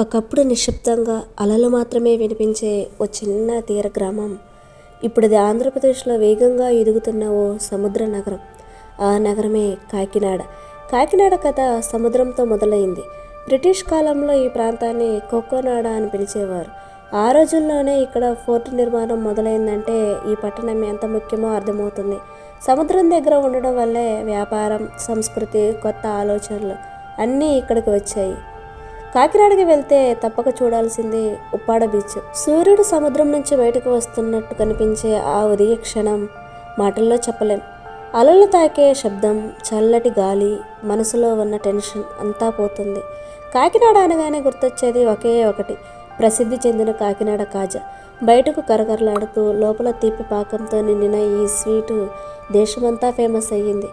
ఒకప్పుడు నిశ్శబ్దంగా అలలు మాత్రమే వినిపించే ఓ చిన్న తీర గ్రామం ఇప్పుడు అది ఆంధ్రప్రదేశ్లో వేగంగా ఎదుగుతున్న ఓ సముద్ర నగరం. ఆ నగరమే కాకినాడ. కాకినాడ కథ సముద్రంతో మొదలైంది. బ్రిటిష్ కాలంలో ఈ ప్రాంతాన్ని కోకోనాడ అని పిలిచేవారు. ఆ రోజుల్లోనే ఇక్కడ ఫోర్ట్ నిర్మాణం మొదలైందంటే ఈ పట్టణం ఎంత ముఖ్యమో అర్థమవుతుంది. సముద్రం దగ్గర ఉండడం వల్లే వ్యాపారం, సంస్కృతి, కొత్త ఆలోచనలు అన్నీ ఇక్కడికి వచ్చాయి. కాకినాడకి వెళ్తే తప్పక చూడాల్సింది ఉప్పాడ బీచ్. సూర్యుడు సముద్రం నుంచి బయటకు వస్తున్నట్టు కనిపించే ఆ ఉదయ క్షణం మాటల్లో చెప్పలేం. అలలు తాకే శబ్దం, చల్లటి గాలి, మనసులో ఉన్న టెన్షన్ అంతా పోతుంది. కాకినాడ అనగానే గుర్తొచ్చేది ఒకే ఒకటి, ప్రసిద్ధి చెందిన కాకినాడ కాజా. బయటకు కరకరలాడుతూ లోపల తీపి పాకంతో నిండిన ఈ స్వీటు దేశమంతా ఫేమస్ అయ్యింది.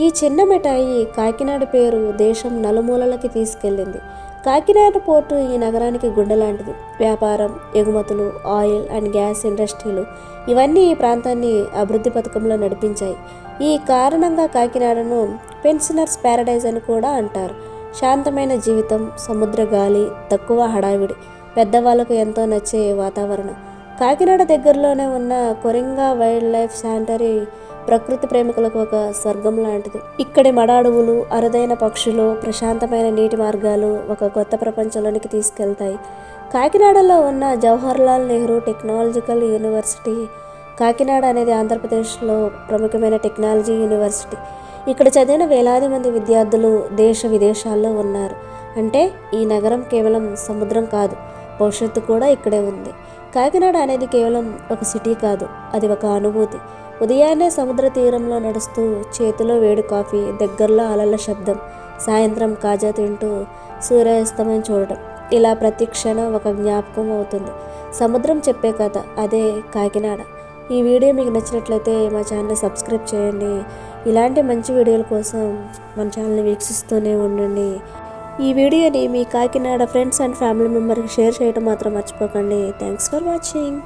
ఈ చిన్న మిఠాయి కాకినాడ పేరు దేశం నలుమూలలకి తీసుకెళ్ళింది. కాకినాడ పోర్టు ఈ నగరానికి గుండె లాంటిది. వ్యాపారం, ఎగుమతులు, ఆయిల్ అండ్ గ్యాస్ ఇండస్ట్రీలు ఇవన్నీ ఈ ప్రాంతాన్ని అభివృద్ధి పథకంలో నడిపించాయి. ఈ కారణంగా కాకినాడను పెన్షనర్స్ ప్యారడైజ్ అని కూడా అంటారు. శాంతమైన జీవితం, సముద్ర గాలి, తక్కువ హడావిడి, పెద్దవాళ్ళకు ఎంతో నచ్చే వాతావరణం. కాకినాడ దగ్గరలోనే ఉన్న కొరింగా వైల్డ్ లైఫ్ శాంటరీ ప్రకృతి ప్రేమికులకు ఒక స్వర్గం లాంటిది. ఇక్కడి మడాడువులు, అరుదైన పక్షులు, ప్రశాంతమైన నీటి మార్గాలు ఒక కొత్త ప్రపంచంలోనికి తీసుకెళ్తాయి. కాకినాడలో ఉన్న జవహర్లాల్ నెహ్రూ టెక్నాలజికల్ యూనివర్సిటీ. కాకినాడ అనేది ఆంధ్రప్రదేశ్లో ప్రముఖమైన టెక్నాలజీ యూనివర్సిటీ. ఇక్కడ చదివిన వేలాది మంది విద్యార్థులు దేశ విదేశాల్లో ఉన్నారు. అంటే ఈ నగరం కేవలం సముద్రం కాదు, భవిష్యత్తు కూడా ఇక్కడే ఉంది. కాకినాడ అనేది కేవలం ఒక సిటీ కాదు, అది ఒక అనుభూతి. ఉదయాన్నే సముద్ర తీరంలో నడుస్తూ చేతిలో వేడి కాఫీ, దగ్గరలో అలల శబ్దం, సాయంత్రం కాజా తింటూ సూర్యాస్తమయం చూడటం, ఇలా ప్రతి క్షణం ఒక జ్ఞాపకం అవుతుంది. సముద్రం చెప్పే కథ అదే కాకినాడ. ఈ వీడియో మీకు నచ్చినట్లయితే మా ఛానల్ని సబ్స్క్రైబ్ చేయండి. ఇలాంటి మంచి వీడియోల కోసం మన ఛానల్ని వీక్షిస్తూనే ఉండండి. ఈ వీడియోని మీ కాకినాడ ఫ్రెండ్స్ అండ్ ఫ్యామిలీ మెంబర్కి షేర్ చేయడం మాత్రం మర్చిపోకండి. Thanks for watching.